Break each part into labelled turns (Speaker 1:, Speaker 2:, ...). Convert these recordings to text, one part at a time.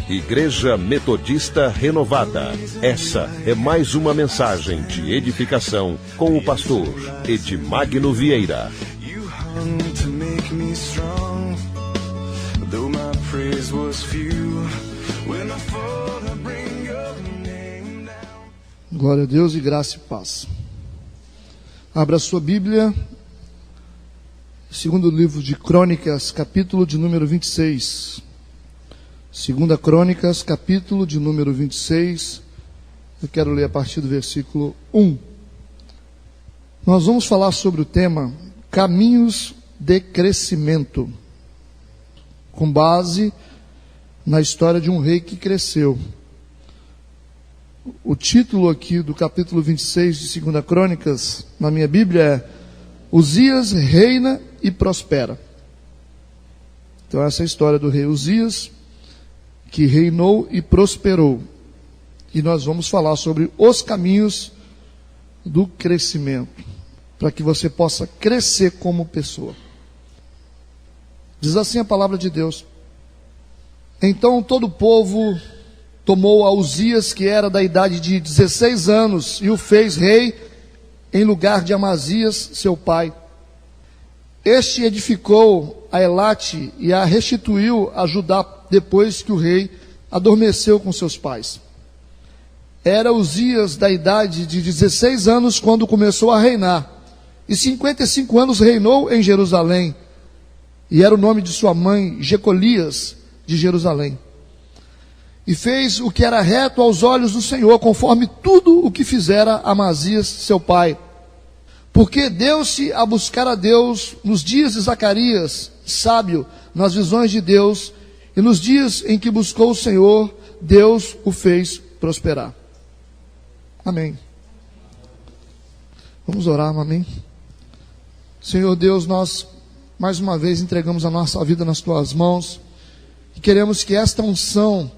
Speaker 1: Igreja Metodista Renovada. Essa é mais uma mensagem de edificação com o pastor Edmagno Vieira.
Speaker 2: Glória a Deus e graça e paz. Abra a sua Bíblia, segundo livro de Crônicas, capítulo de número 26. Segunda Crônicas, capítulo de número 26. Eu quero ler a partir do versículo 1. Nós vamos falar sobre o tema caminhos de crescimento, com base na história de um rei que cresceu. O título aqui do capítulo 26 de 2 Crônicas, na minha Bíblia, é Uzias reina e prospera. Então essa é a história do rei Uzias, que reinou e prosperou. E nós vamos falar sobre os caminhos do crescimento, para que você possa crescer como pessoa. Diz assim a palavra de Deus: Então todo o povo tomou a Uzias, que era da idade de 16 anos, e o fez rei em lugar de Amazias, seu pai. Este edificou a Elate e a restituiu a Judá depois que o rei adormeceu com seus pais. Era Uzias da idade de 16 anos quando começou a reinar, e 55 anos reinou em Jerusalém, e era o nome de sua mãe Jecolias de Jerusalém. E fez o que era reto aos olhos do Senhor, conforme tudo o que fizera Amazias, seu pai. Porque deu-se a buscar a Deus nos dias de Zacarias, sábio nas visões de Deus, e nos dias em que buscou o Senhor, Deus o fez prosperar. Amém. Vamos orar, amém? Senhor Deus, nós mais uma vez entregamos a nossa vida nas Tuas mãos, e queremos que esta unção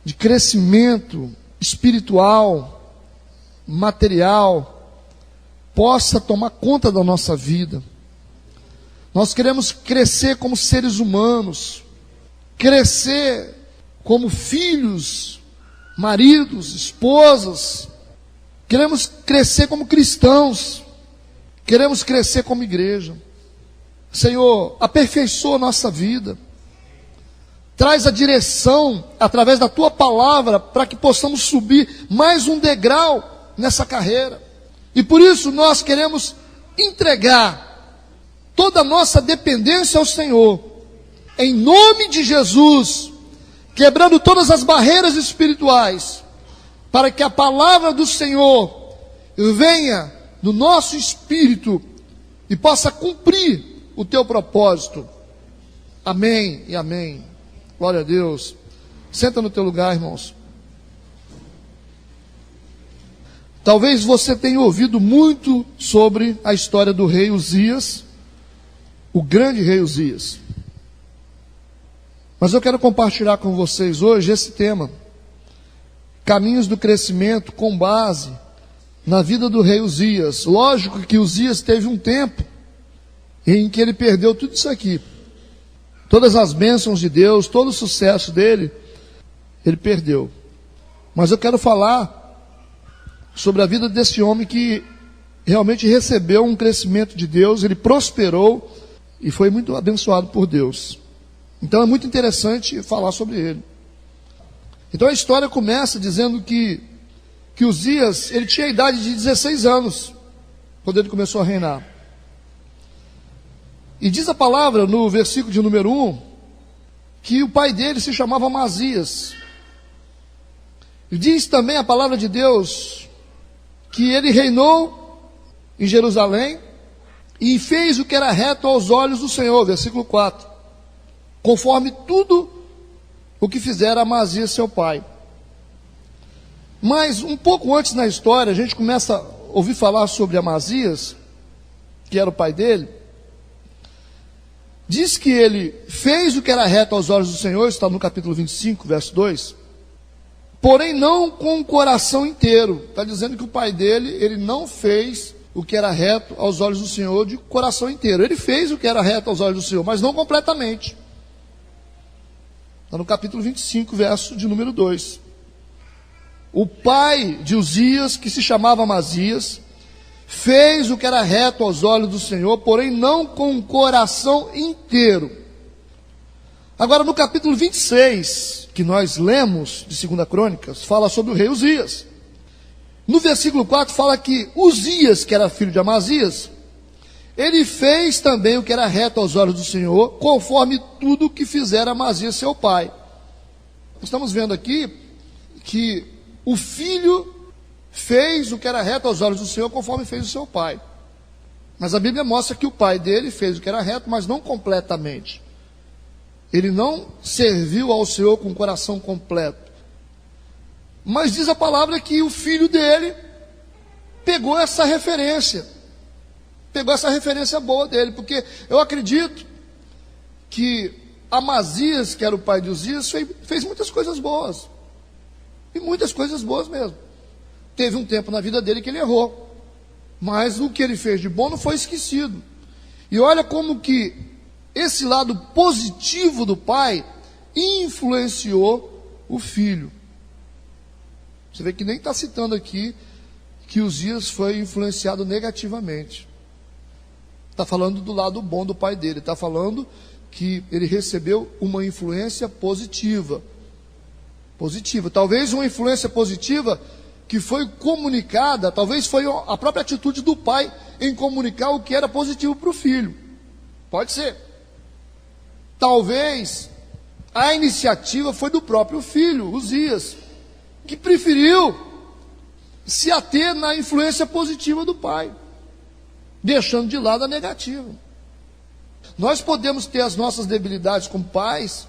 Speaker 2: de crescimento espiritual, material, possa tomar conta da nossa vida. Nós queremos crescer como seres humanos, crescer como filhos, maridos, esposas, queremos crescer como cristãos, queremos crescer como igreja. Senhor, aperfeiçoa a nossa vida, traz a direção através da Tua palavra, para que possamos subir mais um degrau nessa carreira. E por isso nós queremos entregar toda a nossa dependência ao Senhor, em nome de Jesus, quebrando todas as barreiras espirituais, para que a palavra do Senhor venha no nosso espírito e possa cumprir o Teu propósito. Amém e amém. Glória a Deus. Senta no teu lugar, irmãos. Talvez você tenha ouvido muito sobre a história do rei Uzias, o grande rei Uzias. Mas eu quero compartilhar com vocês hoje esse tema, caminhos do crescimento, com base na vida do rei Uzias. Lógico que Uzias teve um tempo em que ele perdeu tudo isso aqui. Todas as bênçãos de Deus, todo o sucesso dele, ele perdeu. Mas eu quero falar sobre a vida desse homem que realmente recebeu um crescimento de Deus, ele prosperou e foi muito abençoado por Deus. Então é muito interessante falar sobre ele. Então a história começa dizendo que Uzias, ele tinha a idade de 16 anos, quando ele começou a reinar. E diz a palavra no versículo de número 1, que o pai dele se chamava Amazias. E diz também a palavra de Deus, que ele reinou em Jerusalém, e fez o que era reto aos olhos do Senhor, versículo 4, conforme tudo o que fizera Amazias seu pai. Mas um pouco antes na história, a gente começa a ouvir falar sobre Amazias, que era o pai dele. Diz que ele fez o que era reto aos olhos do Senhor, está no capítulo 25, verso 2, porém não com o coração inteiro. Está dizendo que o pai dele, ele não fez o que era reto aos olhos do Senhor de coração inteiro. Ele fez o que era reto aos olhos do Senhor, mas não completamente. Está no capítulo 25, verso de número 2. O pai de Uzias, que se chamava Amazias, fez o que era reto aos olhos do Senhor, porém não com o coração inteiro. Agora, no capítulo 26, que nós lemos de 2 Crônicas, fala sobre o rei Uzias. No versículo 4 fala que Uzias, que era filho de Amazias, ele fez também o que era reto aos olhos do Senhor, conforme tudo o que fizera Amazias seu pai. Estamos vendo aqui que o filho fez o que era reto aos olhos do Senhor, conforme fez o seu pai. Mas a Bíblia mostra que o pai dele fez o que era reto, mas não completamente. Ele não serviu ao Senhor com o coração completo. Mas diz a palavra que o filho dele pegou essa referência boa dele, porque eu acredito que Amazias, que era o pai de Uzias, fez muitas coisas boas, e muitas coisas boas mesmo. Teve um tempo na vida dele que ele errou, mas o que ele fez de bom não foi esquecido. E olha como que esse lado positivo do pai influenciou o filho. Você vê que nem está citando aqui que Uzias foi influenciado negativamente. Está falando do lado bom do pai dele. Está falando que ele recebeu uma influência positiva. Talvez uma influência positiva que foi comunicada, talvez foi a própria atitude do pai em comunicar o que era positivo para o filho. Pode ser. Talvez a iniciativa foi do próprio filho, Uzias, que preferiu se ater na influência positiva do pai, deixando de lado a negativa. Nós podemos ter as nossas debilidades como pais,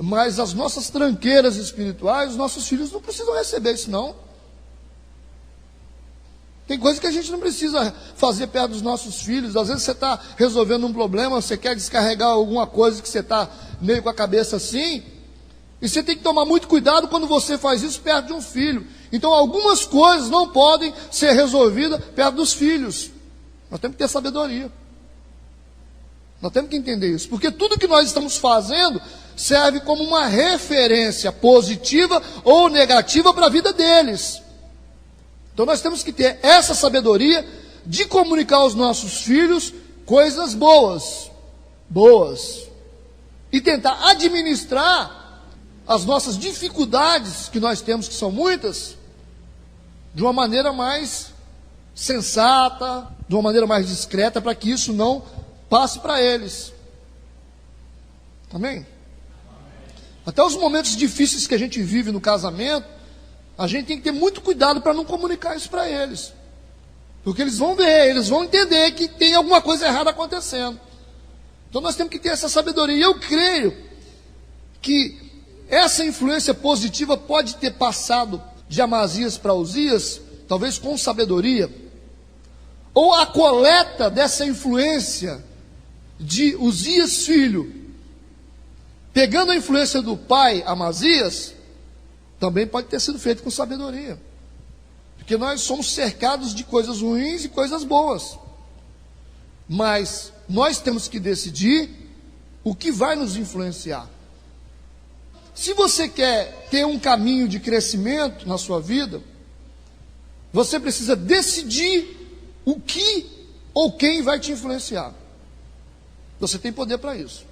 Speaker 2: mas as nossas tranqueiras espirituais, os nossos filhos não precisam receber isso não. Tem coisa que a gente não precisa fazer perto dos nossos filhos. Às vezes você está resolvendo um problema, você quer descarregar alguma coisa que você está meio com a cabeça assim, e você tem que tomar muito cuidado quando você faz isso perto de um filho. Então algumas coisas não podem ser resolvidas perto dos filhos. Nós temos que ter sabedoria. Nós temos que entender isso, porque tudo que nós estamos fazendo serve como uma referência positiva ou negativa para a vida deles. Então nós temos que ter essa sabedoria de comunicar aos nossos filhos coisas boas, e tentar administrar as nossas dificuldades que nós temos, que são muitas, de uma maneira mais sensata, de uma maneira mais discreta, para que isso não passe para eles. Amém? Até os momentos difíceis que a gente vive no casamento, a gente tem que ter muito cuidado para não comunicar isso para eles, porque eles vão ver, eles vão entender que tem alguma coisa errada acontecendo. Então nós temos que ter essa sabedoria. E eu creio que essa influência positiva pode ter passado de Amazias para Uzias, talvez com sabedoria, ou a coleta dessa influência de Uzias filho, pegando a influência do pai Amazias, também pode ter sido feito com sabedoria, porque nós somos cercados de coisas ruins e coisas boas, mas nós temos que decidir o que vai nos influenciar. Se você quer ter um caminho de crescimento na sua vida, você precisa decidir o que ou quem vai te influenciar. Você tem poder para isso.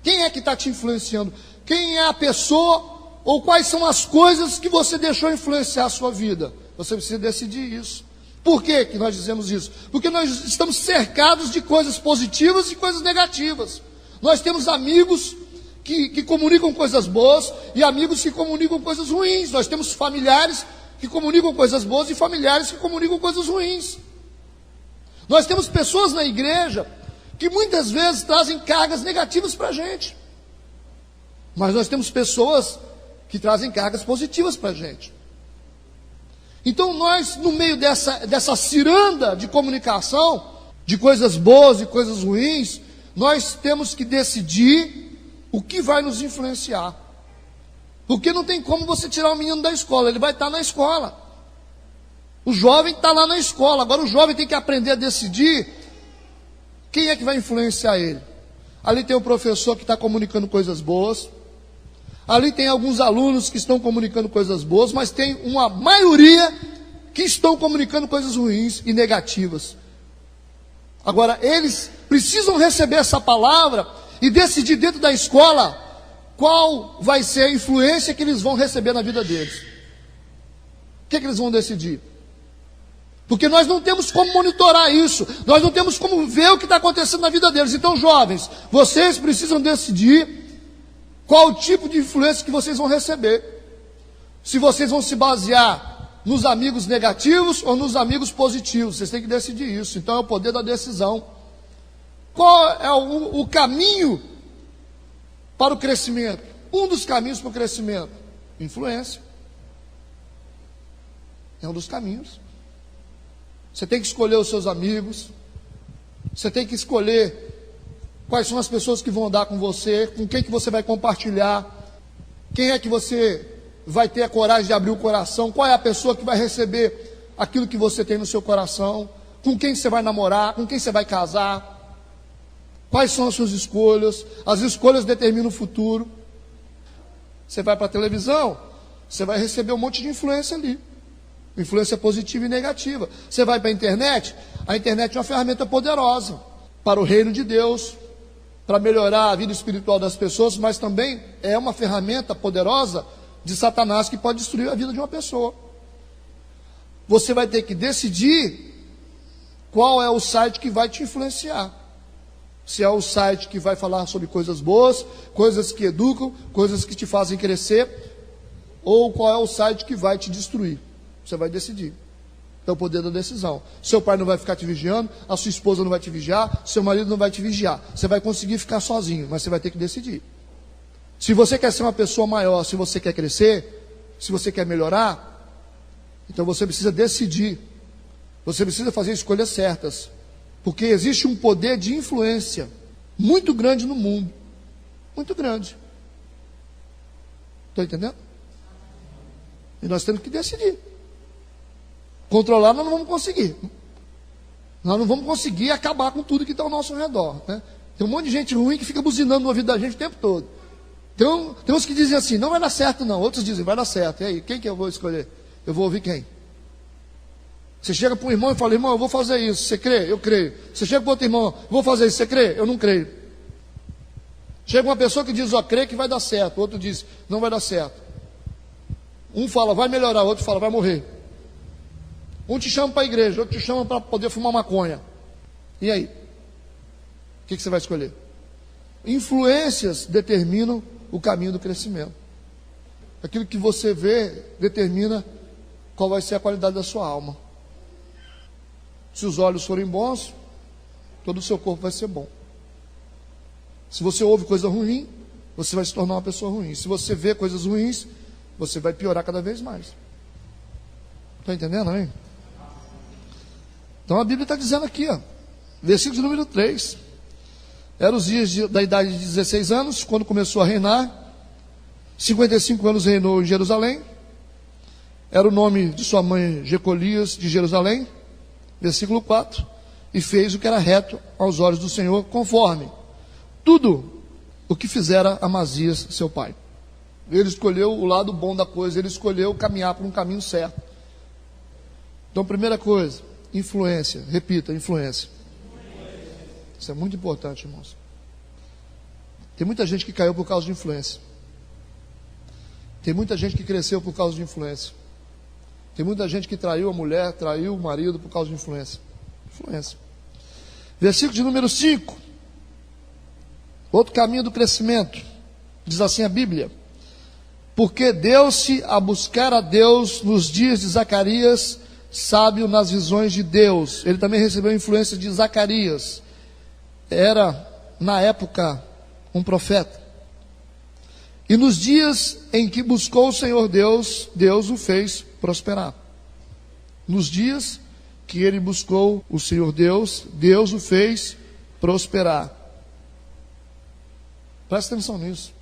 Speaker 2: Quem é que está te influenciando? Quem é a pessoa ou quais são as coisas que você deixou influenciar a sua vida? Você precisa decidir isso. Por que que nós dizemos isso? Porque nós estamos cercados de coisas positivas e coisas negativas. Nós temos amigos que comunicam coisas boas e amigos que comunicam coisas ruins. Nós temos familiares que comunicam coisas boas e familiares que comunicam coisas ruins. Nós temos pessoas na igreja que muitas vezes trazem cargas negativas para a gente, mas nós temos pessoas que trazem cargas positivas para a gente. Então nós, no meio dessa ciranda de comunicação, de coisas boas e coisas ruins, nós temos que decidir o que vai nos influenciar. Porque não tem como você tirar o menino da escola, ele vai estar na escola. O jovem está lá na escola, agora o jovem tem que aprender a decidir quem é que vai influenciar ele. ali tem o professor que está comunicando coisas boas, ali tem alguns alunos que estão comunicando coisas boas, mas tem uma maioria que estão comunicando coisas ruins e negativas. Agora, eles precisam receber essa palavra e decidir dentro da escola qual vai ser a influência que eles vão receber na vida deles. O que eles vão decidir? Porque nós não temos como monitorar isso, nós não temos como ver o que está acontecendo na vida deles. Então, jovens, vocês precisam decidir qual o tipo de influência que vocês vão receber. Se vocês vão se basear nos amigos negativos ou nos amigos positivos, vocês têm que decidir isso. Então é o poder da decisão. Qual é o caminho para o crescimento? Um dos caminhos para o crescimento: influência. É um dos caminhos. Você tem que escolher os seus amigos, você tem que escolher quais são as pessoas que vão andar com você, com quem que você vai compartilhar, quem é que você vai ter a coragem de abrir o coração, qual é a pessoa que vai receber aquilo que você tem no seu coração, com quem você vai namorar, com quem você vai casar, quais são as suas escolhas. As escolhas determinam o futuro. Você vai para a televisão, você vai receber um monte de influência ali, influência positiva e negativa. Você vai para a internet é uma ferramenta poderosa para o reino de Deus, para melhorar a vida espiritual das pessoas, mas também é uma ferramenta poderosa de Satanás que pode destruir a vida de uma pessoa. Você vai ter que decidir qual é o site que vai te influenciar. Se é o site que vai falar sobre coisas boas, coisas que educam, coisas que te fazem crescer, ou qual é o site que vai te destruir. Você vai decidir. É o poder da decisão. Seu pai não vai ficar te vigiando, a sua esposa não vai te vigiar, seu marido não vai te vigiar. Você vai conseguir ficar sozinho, mas você vai ter que decidir. Se você quer ser uma pessoa maior, se você quer crescer, se você quer melhorar, então você precisa decidir. Você precisa fazer escolhas certas. Porque existe um poder de influência muito grande no mundo. Muito grande. Estão entendendo? E nós temos que decidir. Controlar nós não vamos conseguir. Nós não vamos conseguir acabar com tudo que está ao nosso redor, né? Tem um monte de gente ruim que fica buzinando no ouvido da gente o tempo todo. Tem uns que dizem assim, não vai dar certo não. Outros dizem, vai dar certo. E aí, quem que eu vou escolher? Eu vou ouvir quem? Você chega para um irmão e fala, irmão, eu vou fazer isso. Você crê? Eu creio. Você chega para outro irmão, vou fazer isso. Você crê? Eu não creio. Chega uma pessoa que diz, ó, crê que vai dar certo. Outro diz, não vai dar certo. Um fala, vai melhorar. Outro fala, vai morrer. Um te chama para a igreja, outro te chama para poder fumar maconha. E aí? O que você vai escolher? Influências determinam o caminho do crescimento. Aquilo que você vê determina qual vai ser a qualidade da sua alma. Se os olhos forem bons, todo o seu corpo vai ser bom. Se você ouve coisa ruim, você vai se tornar uma pessoa ruim. Se você vê coisas ruins, você vai piorar cada vez mais. Está entendendo, hein? Então a Bíblia está dizendo aqui, ó, versículo número 3. Eram os dias da idade de 16 anos, quando começou a reinar. 55 anos reinou em Jerusalém. Era o nome de sua mãe Jecolias de Jerusalém. Versículo 4. E fez o que era reto aos olhos do Senhor, conforme tudo o que fizera Amazias, seu pai. Ele escolheu o lado bom da coisa, ele escolheu caminhar por um caminho certo. Então, primeira coisa, influência. Repita, influência. Isso é muito importante, irmãos. Tem muita gente que caiu por causa de influência. Tem muita gente que cresceu por causa de influência. Tem muita gente que traiu a mulher, traiu o marido por causa de influência. Influência. Versículo de número 5. Outro caminho do crescimento. Diz assim a Bíblia: porque deu-se a buscar a Deus nos dias de Zacarias, sábio nas visões de Deus. Ele também recebeu a influência de Zacarias. Era, na época, um profeta. E nos dias em que buscou o Senhor Deus, Deus o fez prosperar. Nos dias que ele buscou o Senhor Deus, Deus o fez prosperar. Presta atenção nisso.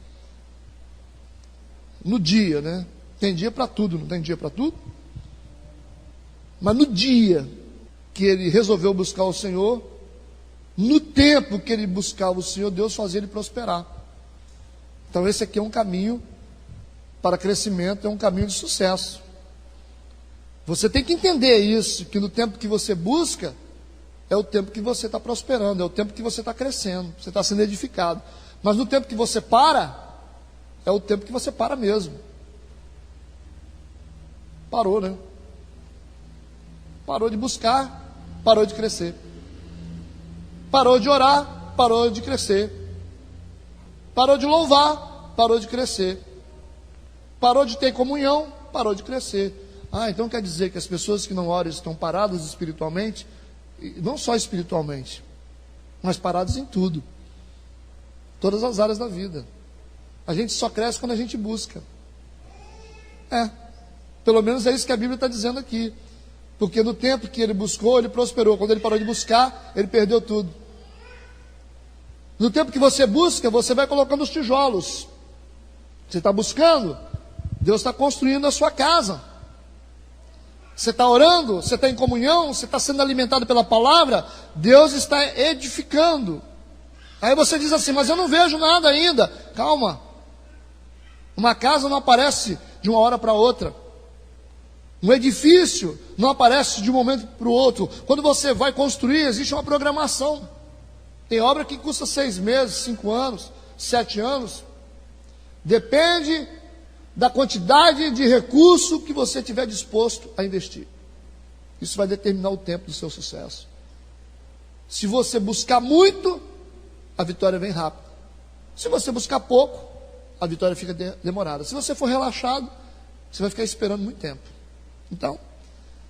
Speaker 2: No dia, né? Tem dia para tudo, não tem dia para tudo? Mas no dia que ele resolveu buscar o Senhor, no tempo que ele buscava o Senhor, Deus fazia ele prosperar. Então esse aqui é um caminho para crescimento, é um caminho de sucesso. Você tem que entender isso, que no tempo que você busca, é o tempo que você está prosperando, é o tempo que você está crescendo, você está sendo edificado. Mas no tempo que você para, é o tempo que você para mesmo. Parou, né? Parou de buscar, parou de crescer. Parou de orar, parou de crescer. Parou de louvar, parou de crescer. Parou de ter comunhão, parou de crescer. Então quer dizer que as pessoas que não oram estão paradas espiritualmente? Não só espiritualmente, mas paradas em tudo. Todas as áreas da vida. A gente só cresce quando a gente busca. Pelo menos é isso que a Bíblia está dizendo aqui. Porque no tempo que ele buscou, ele prosperou. Quando ele parou de buscar, ele perdeu tudo. No tempo que você busca, você vai colocando os tijolos. Você está buscando, Deus está construindo a sua casa. Você está orando, você está em comunhão, você está sendo alimentado pela palavra, Deus está edificando. Aí você diz assim, mas eu não vejo nada ainda. Calma. Uma casa não aparece de uma hora para outra. Um edifício não aparece de um momento para o outro. Quando você vai construir, existe uma programação. Tem obra que custa 6 meses, 5 anos, 7 anos. Depende da quantidade de recurso que você tiver disposto a investir. Isso vai determinar o tempo do seu sucesso. Se você buscar muito, a vitória vem rápida. Se você buscar pouco, a vitória fica demorada. Se você for relaxado, você vai ficar esperando muito tempo. Então,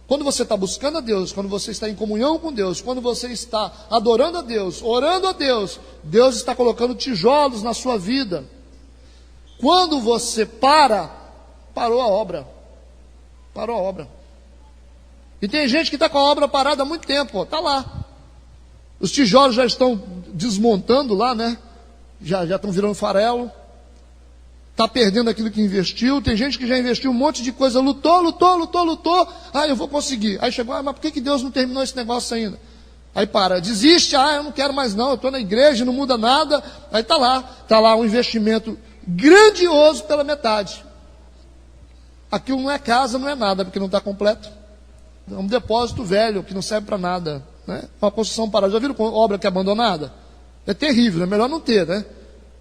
Speaker 2: quando você está buscando a Deus, quando você está em comunhão com Deus, quando você está adorando a Deus, orando a Deus, Deus está colocando tijolos na sua vida. Quando você parou a obra. Parou a obra. E tem gente que está com a obra parada há muito tempo, está lá. Os tijolos já estão desmontando lá, né? Já estão virando farelo. Está perdendo aquilo que investiu. Tem gente que já investiu um monte de coisa, lutou. Eu vou conseguir. Aí chegou, mas por que Deus não terminou esse negócio ainda? Aí desiste, eu não quero mais não, eu estou na igreja, não muda nada. Aí está lá um investimento grandioso pela metade. Aquilo não é casa, não é nada, porque não está completo. É um depósito velho, que não serve para nada, né? Uma construção parada. Já viram obra que é abandonada? É terrível, é melhor não ter, né?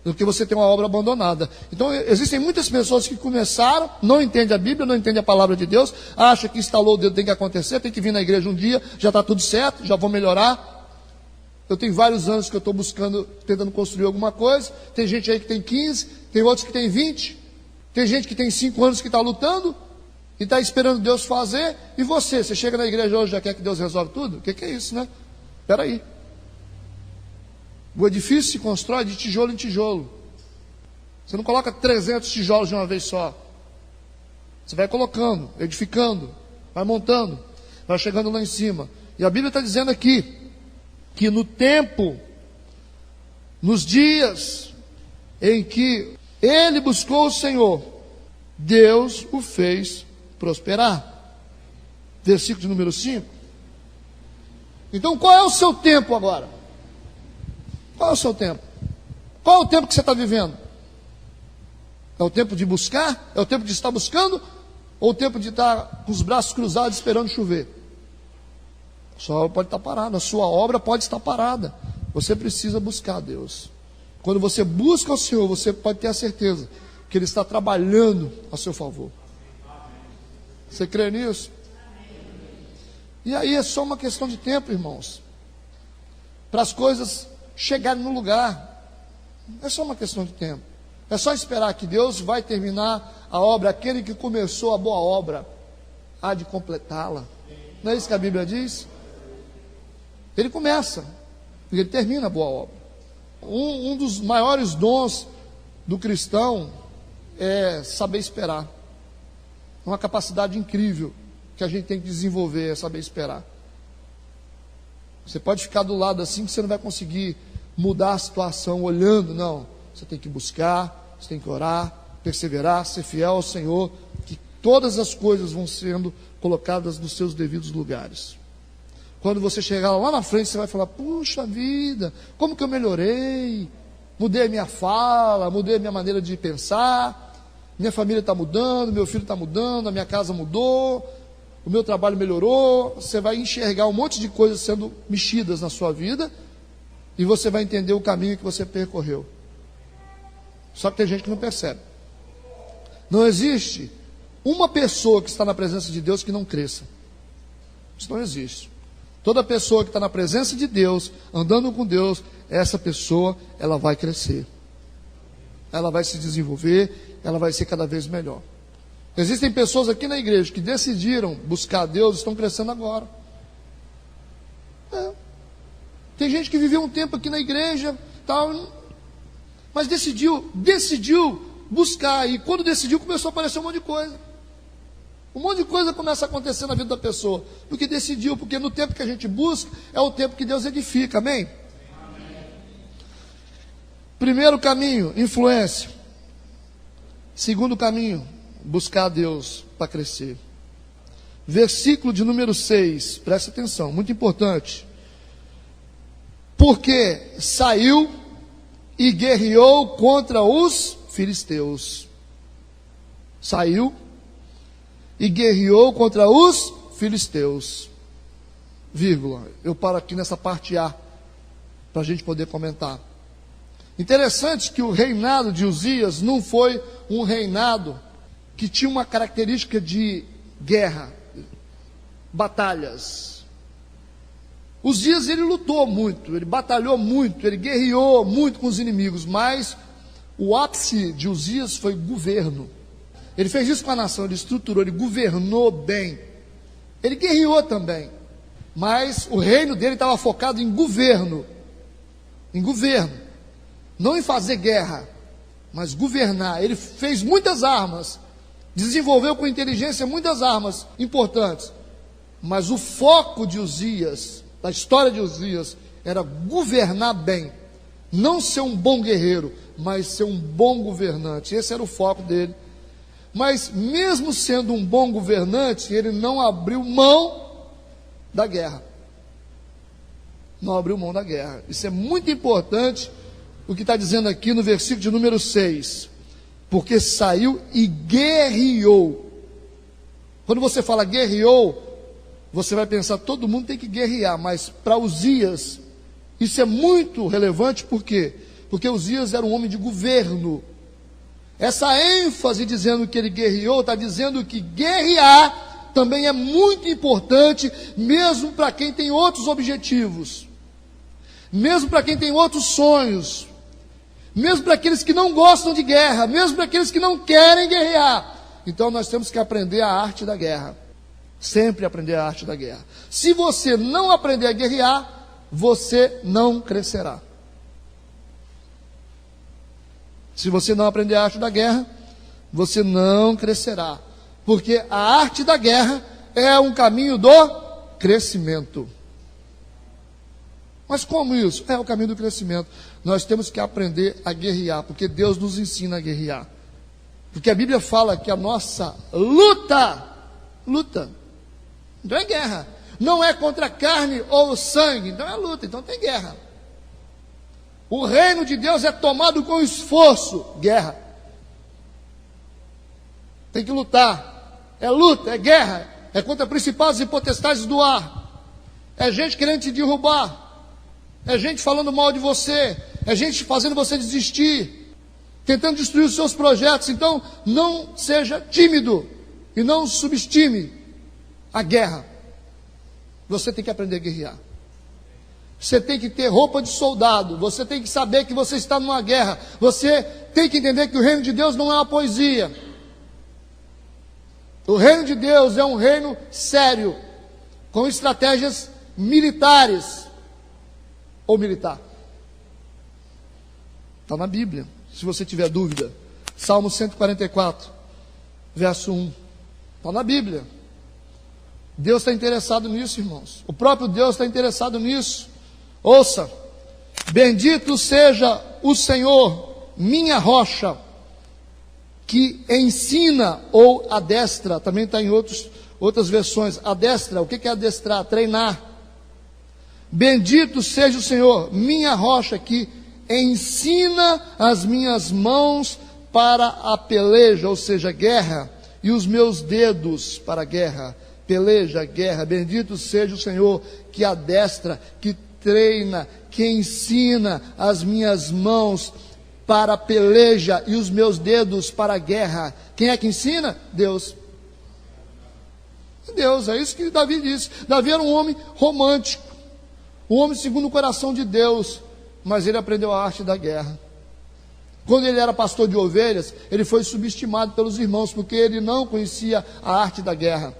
Speaker 2: Do que você ter uma obra abandonada. Então, existem muitas pessoas que começaram, não entendem a Bíblia, não entendem a palavra de Deus, acham que instalou o dedo, tem que acontecer, tem que vir na igreja um dia, já está tudo certo, já vou melhorar. Eu tenho vários anos que eu estou buscando, tentando construir alguma coisa. Tem gente aí que tem 15, tem outros que tem 20. Tem gente que tem 5 anos que está lutando e está esperando Deus fazer. E você chega na igreja hoje e já quer que Deus resolve tudo? O que é isso, né? Espera aí. O edifício se constrói de tijolo em tijolo. Você não coloca 300 tijolos de uma vez só. Você vai colocando, edificando, vai montando, vai chegando lá em cima. E a Bíblia está dizendo aqui que no tempo, nos dias em que ele buscou o Senhor, Deus o fez prosperar. Versículo de número 5. Então qual é o seu tempo agora? Qual é o seu tempo? Qual é o tempo que você está vivendo? É o tempo de buscar? É o tempo de estar buscando? Ou o tempo de estar com os braços cruzados esperando chover? A sua obra pode estar parada, a sua obra pode estar parada. Você precisa buscar a Deus. Quando você busca o Senhor, você pode ter a certeza que Ele está trabalhando a seu favor. Você crê nisso? E aí é só uma questão de tempo, irmãos, para as coisas chegarem no lugar. É só uma questão de tempo. É só esperar que Deus vai terminar a obra. Aquele que começou a boa obra há de completá-la. Não é isso que a Bíblia diz? Ele começa e ele termina a boa obra. Um dos maiores dons do cristão é saber esperar. Uma capacidade incrível que a gente tem que desenvolver, é saber esperar. Você pode ficar do lado assim que você não vai conseguir mudar a situação olhando, não. Você tem que buscar, você tem que orar, perseverar, ser fiel ao Senhor, que todas as coisas vão sendo colocadas nos seus devidos lugares. Quando você chegar lá na frente, você vai falar: puxa vida, como que eu melhorei? Mudei a minha fala, mudei a minha maneira de pensar, minha família está mudando, meu filho está mudando, a minha casa mudou, o meu trabalho melhorou. Você vai enxergar um monte de coisas sendo mexidas na sua vida, e você vai entender o caminho que você percorreu. Só que tem gente que não percebe. Não existe uma pessoa que está na presença de Deus que não cresça. Isso não existe. Toda pessoa que está na presença de Deus, andando com Deus, essa pessoa, ela vai crescer. Ela vai se desenvolver, ela vai ser cada vez melhor. Existem pessoas aqui na igreja que decidiram buscar Deus, estão crescendo agora. Tem gente que viveu um tempo aqui na igreja, tal, mas decidiu buscar, e quando decidiu, começou a aparecer um monte de coisa. Um monte de coisa começa a acontecer na vida da pessoa, porque decidiu, porque no tempo que a gente busca, é o tempo que Deus edifica, amém? Primeiro caminho, influência. Segundo caminho, buscar a Deus para crescer. Versículo de número 6, presta atenção, muito importante. Porque saiu e guerreou contra os filisteus. Saiu e guerreou contra os filisteus. Vírgula. Eu paro aqui nessa parte A, para a gente poder comentar. Interessante que o reinado de Uzias não foi um reinado que tinha uma característica de guerra, batalhas. Uzias, ele lutou muito, ele batalhou muito, ele guerreou muito com os inimigos, mas o ápice de Uzias foi governo. Ele fez isso com a nação, ele estruturou, ele governou bem. Ele guerreou também, mas o reino dele estava focado em governo. Em governo. Não em fazer guerra, mas governar. Ele fez muitas armas, desenvolveu com inteligência muitas armas importantes. Mas o foco de Uzias, da história de Uzias, era governar bem. Não ser um bom guerreiro, mas ser um bom governante. Esse era o foco dele. Mas mesmo sendo um bom governante, ele não abriu mão da guerra. Não abriu mão da guerra. Isso é muito importante, o que está dizendo aqui no versículo de número 6. Porque saiu e guerreou. Quando você fala guerreou, você vai pensar, todo mundo tem que guerrear, mas para Uzias, isso é muito relevante, por quê? Porque Uzias era um homem de governo. Essa ênfase dizendo que ele guerreou, está dizendo que guerrear também é muito importante, mesmo para quem tem outros objetivos, mesmo para quem tem outros sonhos, mesmo para aqueles que não gostam de guerra, mesmo para aqueles que não querem guerrear. Então nós temos que aprender a arte da guerra, sempre aprender a arte da guerra. Se você não aprender a guerrear, você não crescerá. Se você não aprender a arte da guerra, você não crescerá. Porque a arte da guerra é um caminho do crescimento. Mas como isso? É o caminho do crescimento. Nós temos que aprender a guerrear, porque Deus nos ensina a guerrear. Porque a Bíblia fala que a nossa luta, então é guerra. Não é contra a carne ou o sangue, então é luta, então tem guerra. O reino de Deus é tomado com esforço, guerra. Tem que lutar. É luta, é guerra. É contra principados e potestades do ar. É gente querendo te derrubar. É gente falando mal de você. É gente fazendo você desistir. Tentando destruir os seus projetos. Então, não seja tímido. E não subestime a guerra. Você tem que aprender a guerrear. Você tem que ter roupa de soldado. Você tem que saber que você está numa guerra. Você tem que entender que o reino de Deus não é uma poesia. O reino de Deus é um reino sério, com estratégias militares ou militar. Está na Bíblia, se você tiver dúvida. Salmo 144, verso 1. Está na Bíblia. Deus está interessado nisso, irmãos. O próprio Deus está interessado nisso. Ouça: bendito seja o Senhor, minha rocha, que ensina ou adestra. Também está em outras versões. Adestra, o que é adestrar? Treinar. Bendito seja o Senhor, minha rocha, que ensina as minhas mãos para a peleja, ou seja, guerra, e os meus dedos para a guerra, peleja, guerra. Bendito seja o Senhor que adestra, que treina, que ensina as minhas mãos para a peleja e os meus dedos para a guerra. Quem é que ensina? Deus. Deus, é isso que Davi disse. Davi era um homem romântico, um homem segundo o coração de Deus, mas ele aprendeu a arte da guerra. Quando ele era pastor de ovelhas, ele foi subestimado pelos irmãos, porque ele não conhecia a arte da guerra.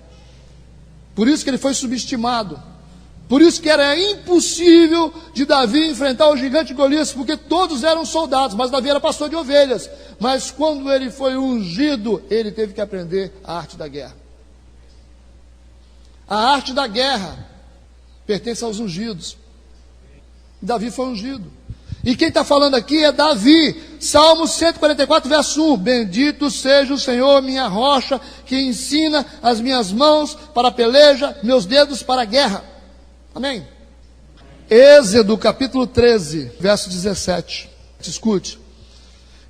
Speaker 2: Por isso que ele foi subestimado. Por isso que era impossível de Davi enfrentar o gigante Golias, porque todos eram soldados, mas Davi era pastor de ovelhas. Mas quando ele foi ungido, ele teve que aprender a arte da guerra. A arte da guerra pertence aos ungidos. Davi foi ungido. E quem está falando aqui é Davi. Salmo 144, verso 1. Bendito seja o Senhor, minha rocha, que ensina as minhas mãos para a peleja, meus dedos para a guerra. Amém? Êxodo capítulo 13, verso 17. Escute.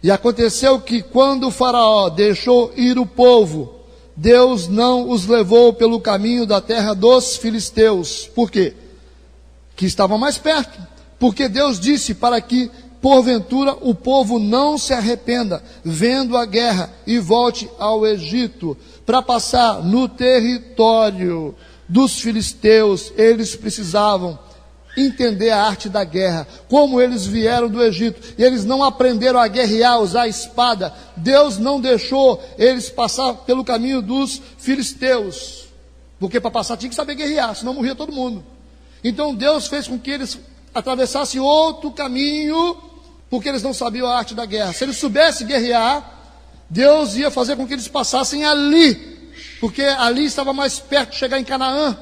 Speaker 2: E aconteceu que quando o faraó deixou ir o povo, Deus não os levou pelo caminho da terra dos filisteus. Por quê? Que estavam mais perto. Porque Deus disse para que, porventura, o povo não se arrependa, vendo a guerra, e volte ao Egito. Para passar no território dos filisteus, eles precisavam entender a arte da guerra. Como eles vieram do Egito, e eles não aprenderam a guerrear, usar a espada, Deus não deixou eles passar pelo caminho dos filisteus. Porque para passar tinha que saber guerrear, senão morria todo mundo. Então Deus fez com que eles atravessassem outro caminho, porque eles não sabiam a arte da guerra. Se eles soubessem guerrear, Deus ia fazer com que eles passassem ali, porque ali estava mais perto de chegar em Canaã.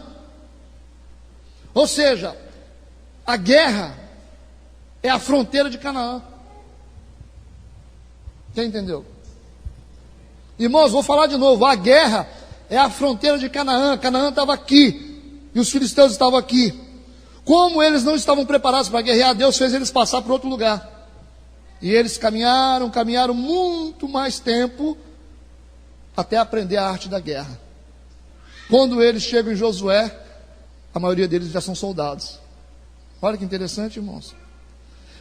Speaker 2: Ou seja, a guerra é a fronteira de Canaã. Quem entendeu? Irmãos, vou falar de novo. A guerra é a fronteira de Canaã. Canaã estava aqui e os filisteus estavam aqui. Como eles não estavam preparados para guerrear, Deus fez eles passar para outro lugar. E eles caminharam muito mais tempo até aprender a arte da guerra. Quando eles chegam em Josué, a maioria deles já são soldados. Olha que interessante, irmãos.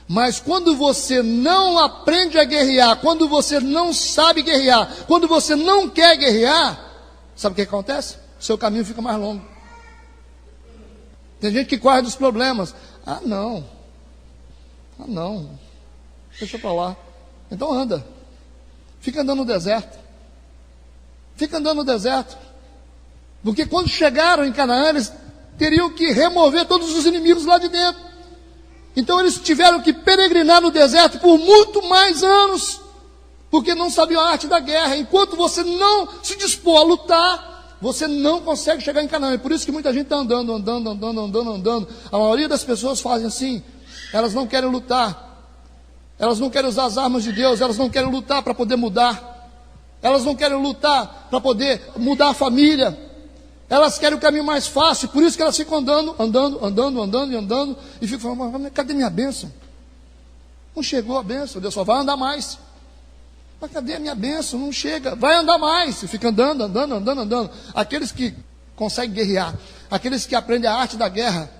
Speaker 2: Mas quando você não aprende a guerrear, quando você não sabe guerrear, quando você não quer guerrear, sabe o que acontece? O seu caminho fica mais longo. Tem gente que corre dos problemas. Ah, não. Deixa para lá. Então anda. Fica andando no deserto. Porque quando chegaram em Canaã, eles teriam que remover todos os inimigos lá de dentro. Então eles tiveram que peregrinar no deserto por muito mais anos, porque não sabiam a arte da guerra. Enquanto você não se dispor a lutar, você não consegue chegar em Canaã. É por isso que muita gente está andando. A maioria das pessoas fazem assim. Elas não querem lutar. Elas não querem usar as armas de Deus. Elas não querem lutar para poder mudar. Elas não querem lutar para poder mudar a família. Elas querem o caminho mais fácil. Por isso que elas ficam andando. E ficam falando, mas cadê minha bênção? Não chegou a bênção. Deus só vai andar mais. Mas cadê a minha bênção? Não chega. Vai andar mais. E fica andando. Aqueles que conseguem guerrear, aqueles que aprendem a arte da guerra,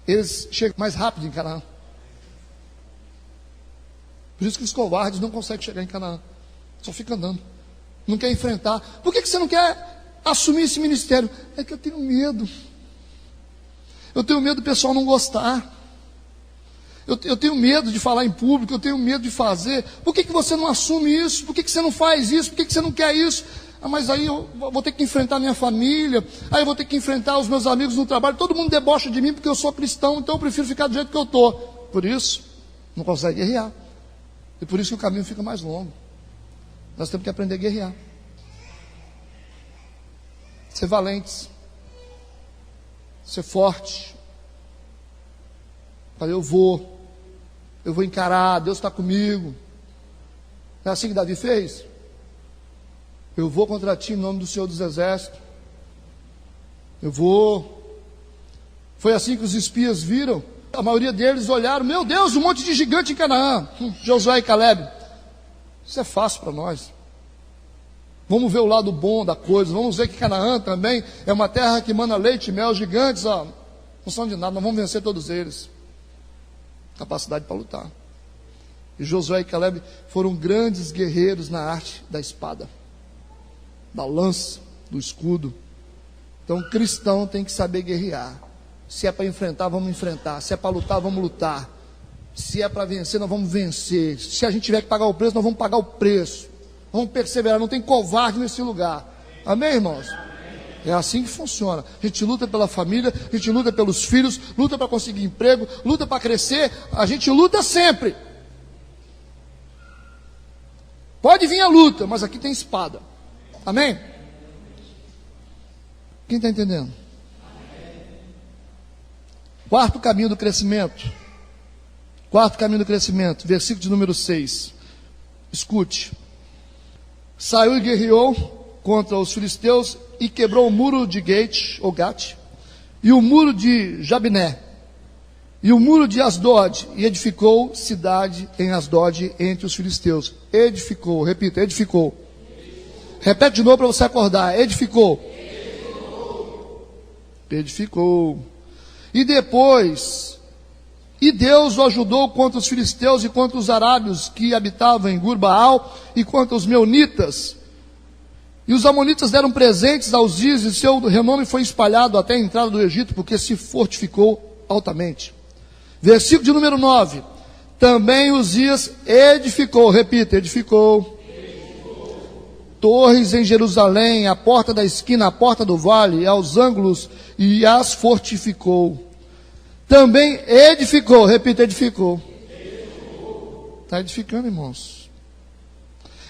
Speaker 2: eles chegam mais rápido em Canaã. Por isso que os covardes não conseguem chegar em Canaã. Só fica andando. Não quer enfrentar. Por que você não quer assumir esse ministério? É que eu tenho medo. Eu tenho medo do pessoal não gostar. Eu tenho medo de falar em público, eu tenho medo de fazer. Por que você não assume isso? Por que você não faz isso? Por que você não quer isso? Ah, mas aí eu vou ter que enfrentar a minha família, aí eu vou ter que enfrentar os meus amigos no trabalho. Todo mundo debocha de mim porque eu sou cristão, então eu prefiro ficar do jeito que eu estou. Por isso, não consegue guerrear. E por isso que o caminho fica mais longo. Nós temos que aprender a guerrear. Ser valentes. Ser forte. Falei, eu vou encarar, Deus está comigo. Não é assim que Davi fez? Eu vou contra ti em nome do Senhor dos Exércitos. Eu vou. Foi assim que os espias viram. A maioria deles olharam, meu Deus, um monte de gigante em Canaã. Josué e Caleb. Isso é fácil para nós. Vamos ver o lado bom da coisa. Vamos ver que Canaã também é uma terra que emana leite e mel. Gigantes, ó, não são de nada, nós vamos vencer todos eles. Capacidade para lutar. E Josué e Caleb foram grandes guerreiros na arte da espada, da lança, do escudo. Então o cristão tem que saber guerrear. Se é para enfrentar, vamos enfrentar. Se é para lutar, vamos lutar. Se é para vencer, nós vamos vencer. Se a gente tiver que pagar o preço, nós vamos pagar o preço. Vamos perseverar, não tem covarde nesse lugar. Amém, irmãos? É assim que funciona. A gente luta pela família, a gente luta pelos filhos, luta para conseguir emprego, luta para crescer. A gente luta sempre. Pode vir a luta, mas aqui tem espada. Amém? Quem está entendendo? Quarto caminho do crescimento. Quarto caminho do crescimento, versículo de número 6. Escute. Saiu e guerreou contra os filisteus e quebrou o muro de Gate, ou Gat, e o muro de Jabiné, e o muro de Asdod, e edificou cidade em Asdod entre os filisteus. Edificou, repita, edificou. Repete de novo para você acordar. Edificou. Edificou. E depois, e Deus o ajudou contra os filisteus e contra os arábios que habitavam em Gur-Baal e contra os meunitas. E os amonitas deram presentes a Uzias e seu renome foi espalhado até a entrada do Egito, porque se fortificou altamente. Versículo de número 9. Também Uzias edificou, repita, edificou. Torres em Jerusalém, a porta da esquina, a porta do vale, aos ângulos, e as fortificou. Também edificou, repita, edificou. Está edificando, irmãos.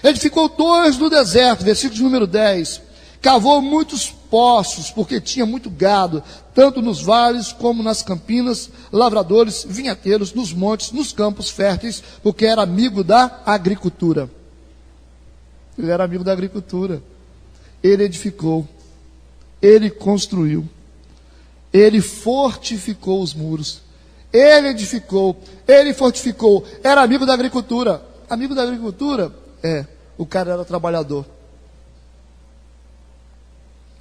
Speaker 2: Edificou torres no deserto, versículo de número 10. Cavou muitos poços, porque tinha muito gado, tanto nos vales como nas campinas, lavradores, vinhateiros, nos montes, nos campos férteis, porque era amigo da agricultura. Ele era amigo da agricultura. Ele edificou, ele construiu, ele fortificou os muros, ele edificou, ele fortificou, era amigo da agricultura. Amigo da agricultura? O cara era trabalhador.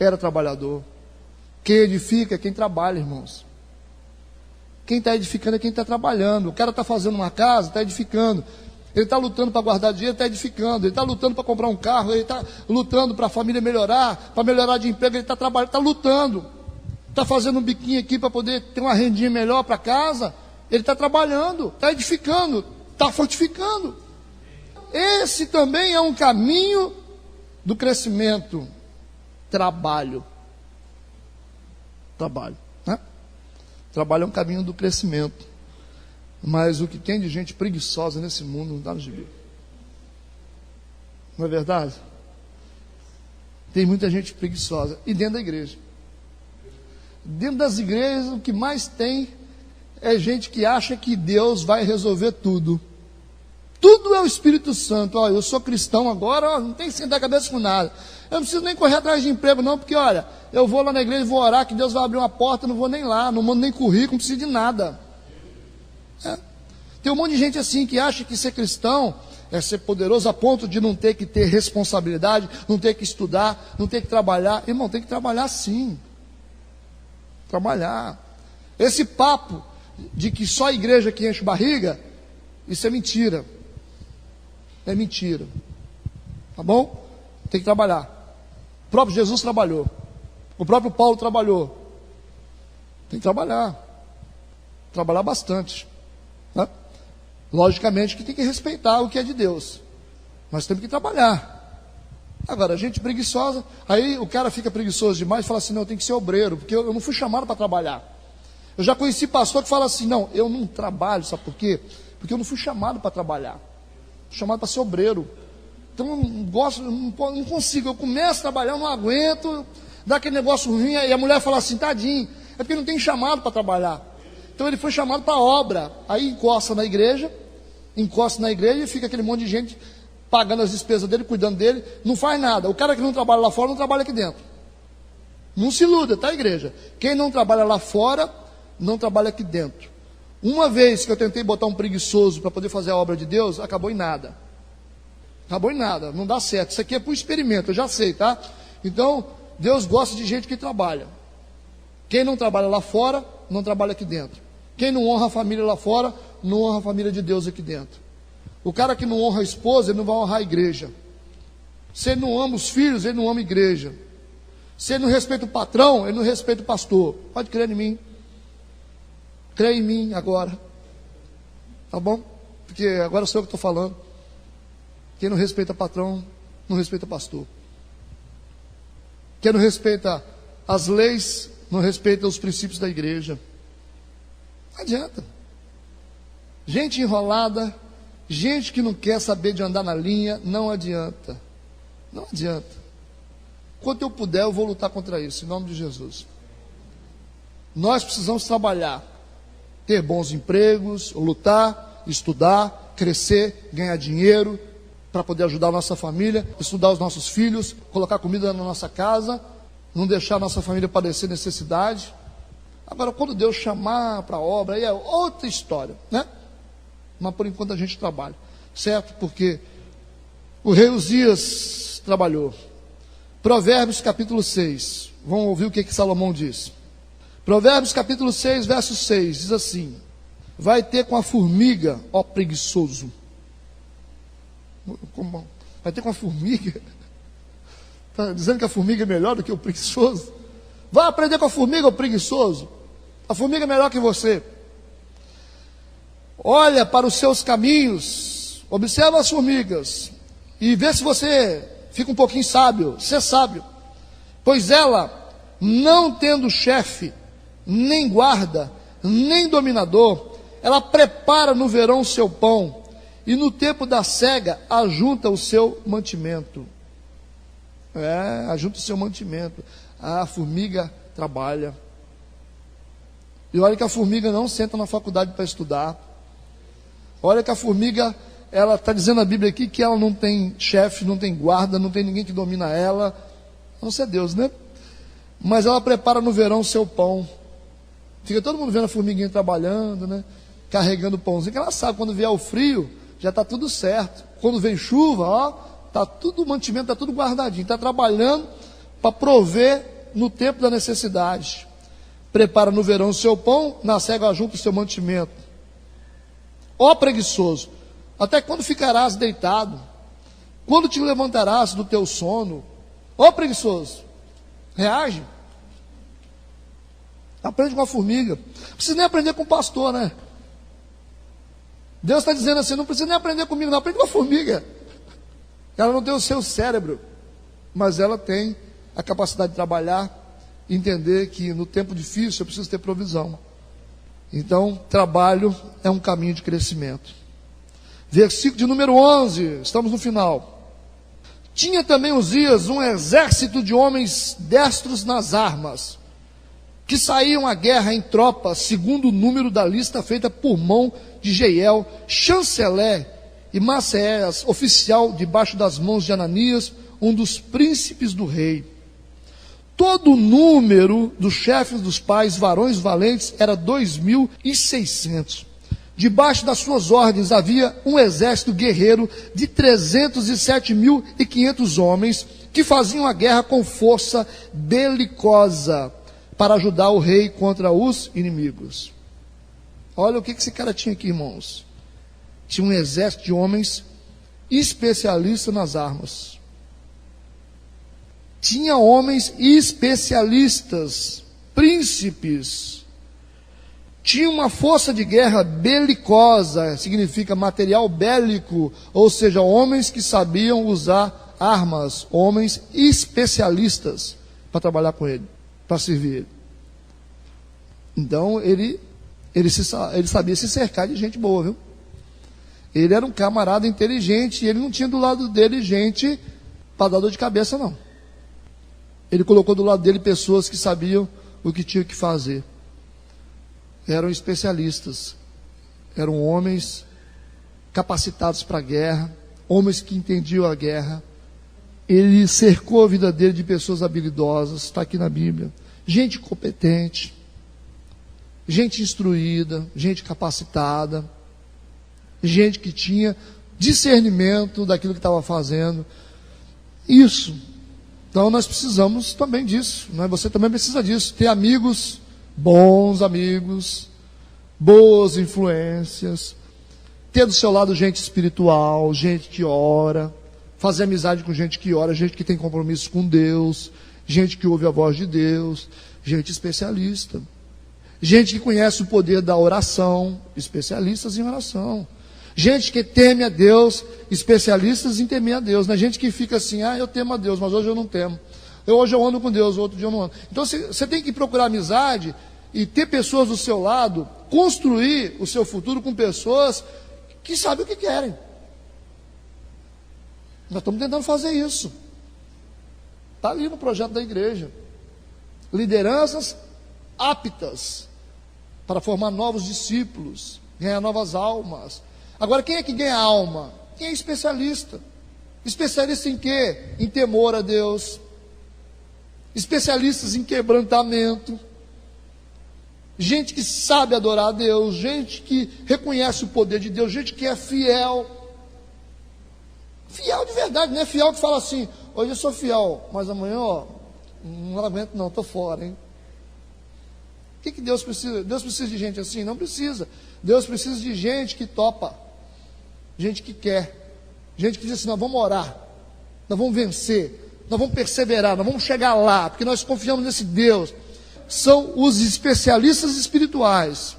Speaker 2: Era trabalhador. Quem edifica é quem trabalha, irmãos. Quem está edificando é quem está trabalhando. O cara está fazendo uma casa, está edificando. Ele está lutando para guardar dinheiro, está edificando. Ele está lutando para comprar um carro, ele está lutando para a família melhorar, para melhorar de emprego, ele está trabalhando, está lutando. Está fazendo um biquinho aqui para poder ter uma rendinha melhor para casa. Ele está trabalhando, está edificando, está fortificando. Esse também é um caminho do crescimento. Trabalho. Trabalho, né? Trabalho é um caminho do crescimento. Mas o que tem de gente preguiçosa nesse mundo não está no gibi. Não é verdade? Tem muita gente preguiçosa. E dentro da igreja. Dentro das igrejas, o que mais tem é gente que acha que Deus vai resolver tudo. Tudo é o Espírito Santo. Olha, eu sou cristão agora, não tem que sentar a cabeça com nada. Eu não preciso nem correr atrás de emprego não, porque olha, eu vou lá na igreja, vou orar, que Deus vai abrir uma porta, não vou nem lá, não mando nem currículo, não preciso de nada. Tem um monte de gente assim que acha que ser cristão é ser poderoso a ponto de não ter que ter responsabilidade, não ter que estudar, não ter que trabalhar. Irmão, tem que trabalhar sim. Trabalhar. Esse papo de que só a igreja que enche barriga, isso é mentira. É mentira. Tá bom? Tem que trabalhar. O próprio Jesus trabalhou. O próprio Paulo trabalhou. Tem que trabalhar. Trabalhar bastante. Né? Logicamente que tem que respeitar o que é de Deus. Mas temos que trabalhar. Agora, gente preguiçosa, aí o cara fica preguiçoso demais e fala assim, não, eu tenho que ser obreiro, porque eu não fui chamado para trabalhar. Eu já conheci pastor que fala assim, não, eu não trabalho, sabe por quê? Porque eu não fui chamado para trabalhar. Fui chamado para ser obreiro. Então eu não gosto, não consigo, eu começo a trabalhar, eu não aguento, dá aquele negócio ruim, e a mulher fala assim, tadinho, é porque não tem chamado para trabalhar. Então ele foi chamado para obra, aí encosta na igreja e fica aquele monte de gente pagando as despesas dele, cuidando dele, não faz nada. O cara que não trabalha lá fora, não trabalha aqui dentro. Não se iluda, tá, igreja? Quem não trabalha lá fora, não trabalha aqui dentro. Uma vez que eu tentei botar um preguiçoso para poder fazer a obra de Deus, acabou em nada. Acabou em nada, não dá certo. Isso aqui é por experimento, eu já sei, tá? Então, Deus gosta de gente que trabalha. Quem não trabalha lá fora, não trabalha aqui dentro. Quem não honra a família lá fora, não honra a família de Deus aqui dentro. O cara que não honra a esposa, ele não vai honrar a igreja. Se ele não ama os filhos, ele não ama a igreja. Se ele não respeita o patrão, ele não respeita o pastor. Pode crer em mim. Crê em mim agora. Tá bom? Porque agora sou eu que estou falando. Quem não respeita patrão, não respeita pastor. Quem não respeita as leis, não respeita os princípios da igreja. Não adianta. Gente enrolada, gente que não quer saber de andar na linha, não adianta. Não adianta. Quanto eu puder, eu vou lutar contra isso, em nome de Jesus. Nós precisamos trabalhar, ter bons empregos, lutar, estudar, crescer, ganhar dinheiro, para poder ajudar a nossa família, estudar os nossos filhos, colocar comida na nossa casa, não deixar a nossa família padecer necessidade. Agora, quando Deus chamar para a obra, aí é outra história, né? Mas por enquanto a gente trabalha, certo? Porque o rei Uzias trabalhou. Provérbios capítulo 6, vamos ouvir o que Salomão diz. Provérbios capítulo 6, verso 6, diz assim: vai ter com a formiga, ó preguiçoso. Como? Vai ter com a formiga? Está dizendo que a formiga é melhor do que o preguiçoso? Vai aprender com a formiga, ó preguiçoso. A formiga é melhor que você. Olha para os seus caminhos, observa as formigas e vê se você fica um pouquinho sábio, ser sábio. Pois ela, não tendo chefe, nem guarda, nem dominador, ela prepara no verão o seu pão, e no tempo da cega ajunta o seu mantimento. Ajunta o seu mantimento. A formiga trabalha. E olha que a formiga não senta na faculdade para estudar. Olha que a formiga, ela está dizendo na Bíblia aqui que ela não tem chefe, não tem guarda, não tem ninguém que domina ela, a não ser Deus, né? Mas ela prepara no verão o seu pão. Fica todo mundo vendo a formiguinha trabalhando, né? Carregando o pãozinho, que ela sabe, quando vier o frio, já está tudo certo. Quando vem chuva, ó, está tudo, o mantimento está tudo guardadinho. Está trabalhando para prover no tempo da necessidade. Prepara no verão o seu pão, na cega ajunta o seu mantimento. Ó preguiçoso, até quando ficarás deitado? Quando te levantarás do teu sono? Ó preguiçoso, reage. Aprende com a formiga. Não precisa nem aprender com o pastor, né? Deus está dizendo assim, não precisa nem aprender comigo, não, aprende com a formiga. Ela não tem o seu cérebro, mas ela tem a capacidade de trabalhar, entender que no tempo difícil eu preciso ter provisão. Então, trabalho é um caminho de crescimento. Versículo de número 11, estamos no final. Tinha também Uzias um exército de homens destros nas armas, que saíam à guerra em tropas, segundo o número da lista feita por mão de Jeiel, chanceler, e Maceias, oficial debaixo das mãos de Ananias, um dos príncipes do rei. Todo o número dos chefes dos pais, varões valentes, era 2.600. Debaixo das suas ordens havia um exército guerreiro de 307.500 homens, que faziam a guerra com força belicosa, para ajudar o rei contra os inimigos. Olha o que esse cara tinha aqui, irmãos. Tinha um exército de homens especialistas nas armas. Tinha homens especialistas, príncipes. Tinha uma força de guerra belicosa, significa material bélico, ou seja, homens que sabiam usar armas, homens especialistas para trabalhar com ele, para servir ele. Então ele sabia se cercar de gente boa, viu? Ele era um camarada inteligente, e ele não tinha do lado dele gente para dar dor de cabeça, não. Ele colocou do lado dele pessoas que sabiam o que tinha que fazer. Eram especialistas, eram homens capacitados para a guerra, homens que entendiam a guerra. Ele cercou a vida dele de pessoas habilidosas, está aqui na Bíblia. Gente competente. gente instruída, gente capacitada, gente que tinha discernimento daquilo que estava fazendo. Isso. Então nós precisamos também disso, né? Você também precisa disso, ter amigos, bons amigos, boas influências, ter do seu lado gente espiritual, gente que ora, fazer amizade com gente que ora, gente que tem compromisso com Deus, gente que ouve a voz de Deus, gente especialista, gente que conhece o poder da oração, especialistas em oração, gente que teme a Deus, especialistas em temer a Deus, não é gente que fica assim, eu temo a Deus, mas hoje eu não temo, hoje eu ando com Deus, outro dia eu não ando. Então você tem que procurar amizade e ter pessoas do seu lado, construir o seu futuro com pessoas que sabem o que querem. Nós estamos tentando fazer isso. Está ali no projeto da igreja. Lideranças aptas para formar novos discípulos, ganhar novas almas. Agora, quem é que ganha alma? Quem é especialista? Especialista em quê? Em temor a Deus. Especialistas em quebrantamento. Gente que sabe adorar a Deus, gente que reconhece o poder de Deus, gente que é fiel. Fiel de verdade, não é fiel que fala assim, hoje eu sou fiel, mas amanhã, não aguento não, estou fora, hein? O que Deus precisa? Deus precisa de gente assim? Não precisa. Deus precisa de gente que topa, gente que quer, gente que diz assim, nós vamos orar, nós vamos vencer, nós vamos perseverar, nós vamos chegar lá, porque nós confiamos nesse Deus. São os especialistas espirituais,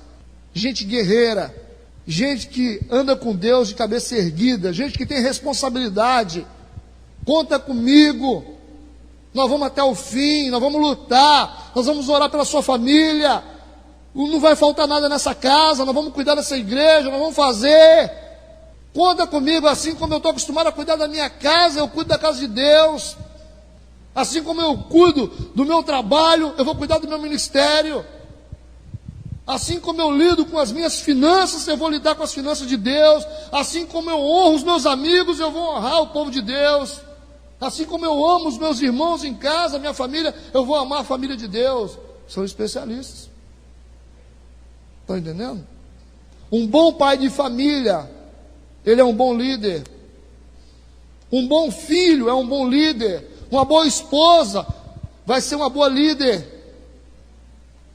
Speaker 2: gente guerreira, gente que anda com Deus de cabeça erguida, gente que tem responsabilidade. Conta comigo, nós vamos até o fim, nós vamos lutar, nós vamos orar pela sua família, não vai faltar nada nessa casa, nós vamos cuidar dessa igreja, nós vamos fazer. Conta comigo, assim como eu estou acostumado a cuidar da minha casa, eu cuido da casa de Deus. Assim como eu cuido do meu trabalho, eu vou cuidar do meu ministério. Assim como eu lido com as minhas finanças, eu vou lidar com as finanças de Deus. Assim como eu honro os meus amigos, eu vou honrar o povo de Deus. Assim como eu amo os meus irmãos em casa, minha família, eu vou amar a família de Deus. São especialistas. Estão entendendo? Um bom pai de família, ele é um bom líder. Um bom filho é um bom líder. Uma boa esposa vai ser uma boa líder.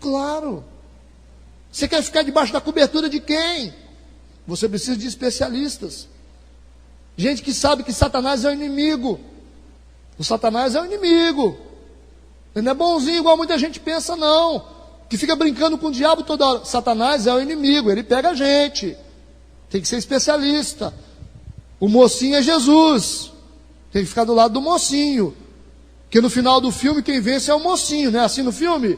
Speaker 2: Claro. Você quer ficar debaixo da cobertura de quem? Você precisa de especialistas. Gente que sabe que Satanás é o inimigo. O Satanás é o inimigo. Ele não é bonzinho igual muita gente pensa, não. Que fica brincando com o diabo toda hora. Satanás é o inimigo, ele pega a gente. Tem que ser especialista. O mocinho é Jesus. Tem que ficar do lado do mocinho. Porque no final do filme quem vence é o mocinho, não é assim no filme?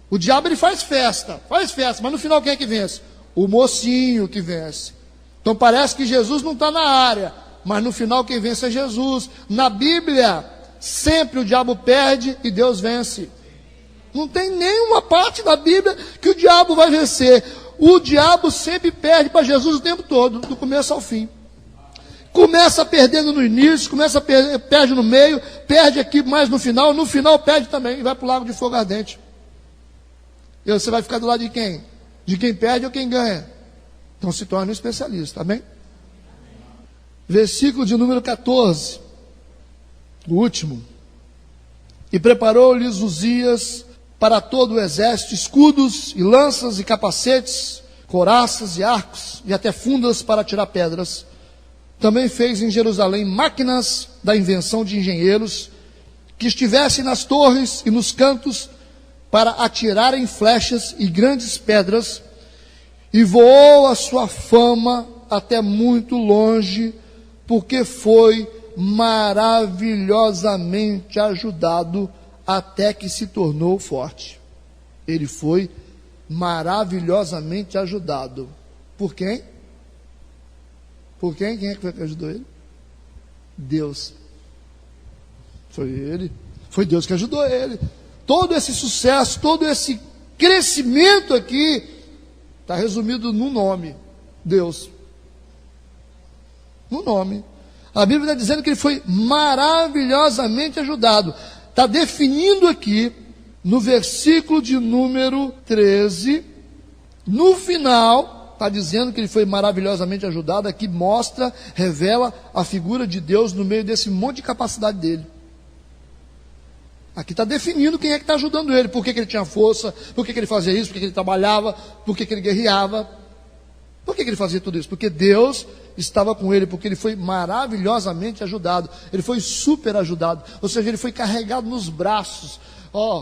Speaker 2: O diabo ele faz festa, mas no final quem é que vence? O mocinho que vence. Então parece que Jesus não está na área, mas no final quem vence é Jesus. Na Bíblia, sempre o diabo perde e Deus vence. Não tem nenhuma parte da Bíblia que o diabo vai vencer. O diabo sempre perde para Jesus o tempo todo, do começo ao fim. Começa perdendo no início, perde no meio, perde aqui mais no final perde também, e vai para o lago de fogo ardente. E você vai ficar do lado de quem? De quem perde ou quem ganha? Então se torna um especialista, amém? Versículo de número 14, o último. E preparou-lhes Uzias para todo o exército escudos e lanças e capacetes, couraças e arcos, e até fundas para tirar pedras. Também fez em Jerusalém máquinas da invenção de engenheiros, que estivessem nas torres e nos cantos, para atirarem flechas e grandes pedras, e voou a sua fama até muito longe, porque foi maravilhosamente ajudado até que se tornou forte. Ele foi maravilhosamente ajudado. Por quem? Por quem? Quem é que foi que ajudou ele? Deus. Foi ele. Foi Deus que ajudou ele. Todo esse sucesso, todo esse crescimento aqui, está resumido no nome, Deus. No nome. A Bíblia está dizendo que ele foi maravilhosamente ajudado. Está definindo aqui, no versículo de número 13, No final, está dizendo que ele foi maravilhosamente ajudado. Aqui mostra, revela a figura de Deus no meio desse monte de capacidade dele. Aqui está definindo quem é que está ajudando ele, por que ele tinha força, por que ele fazia isso, por que ele trabalhava, por que ele guerreava. Por que ele fazia tudo isso? Porque Deus estava com ele, porque ele foi maravilhosamente ajudado, ele foi super ajudado, ou seja, ele foi carregado nos braços.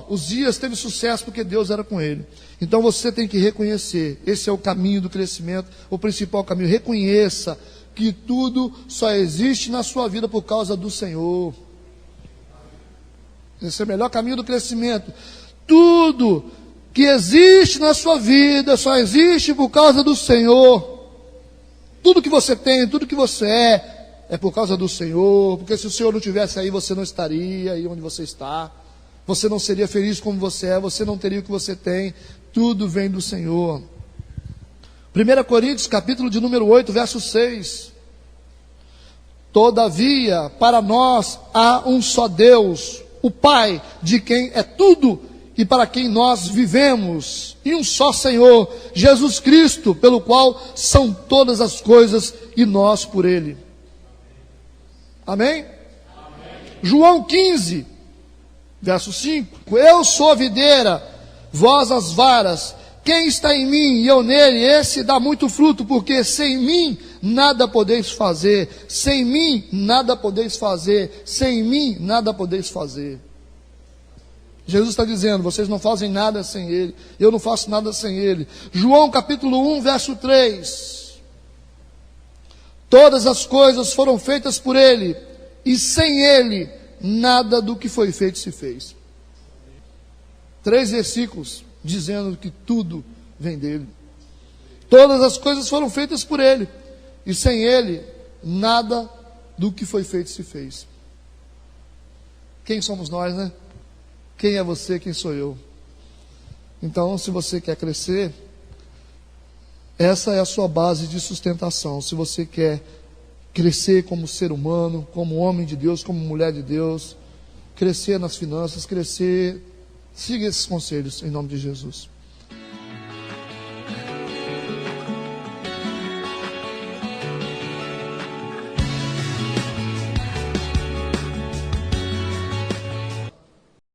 Speaker 2: Uzias teve sucesso porque Deus era com ele. Então você tem que reconhecer, esse é o caminho do crescimento, o principal caminho. Reconheça que tudo só existe na sua vida por causa do Senhor. Esse é o melhor caminho do crescimento. Tudo que existe na sua vida só existe por causa do Senhor. Tudo que você tem, tudo que você é por causa do Senhor. Porque se o Senhor não estivesse aí, você não estaria aí onde você está. Você não seria feliz como você é, você não teria o que você tem. Tudo vem do Senhor. 1 Coríntios, capítulo de número 8, verso 6. Todavia, para nós há um só Deus, o Pai, de quem é tudo e para quem nós vivemos, e um só Senhor, Jesus Cristo, pelo qual são todas as coisas e nós por Ele. Amém? João 15, verso 5. Eu sou a videira, vós as varas. Quem está em mim e eu nele, esse dá muito fruto, porque sem mim nada podeis fazer. Sem mim nada podeis fazer. Sem mim nada podeis fazer. Jesus está dizendo, vocês não fazem nada sem Ele, eu não faço nada sem Ele. João capítulo 1, verso 3. Todas as coisas foram feitas por Ele, e sem Ele, nada do que foi feito se fez. 3 versículos dizendo que tudo vem dEle. Todas as coisas foram feitas por Ele, e sem Ele, nada do que foi feito se fez. Quem somos nós, né? Quem é você, quem sou eu? Então, se você quer crescer, essa é a sua base de sustentação. Se você quer crescer como ser humano, como homem de Deus, como mulher de Deus, crescer nas finanças, crescer, siga esses conselhos em nome de Jesus.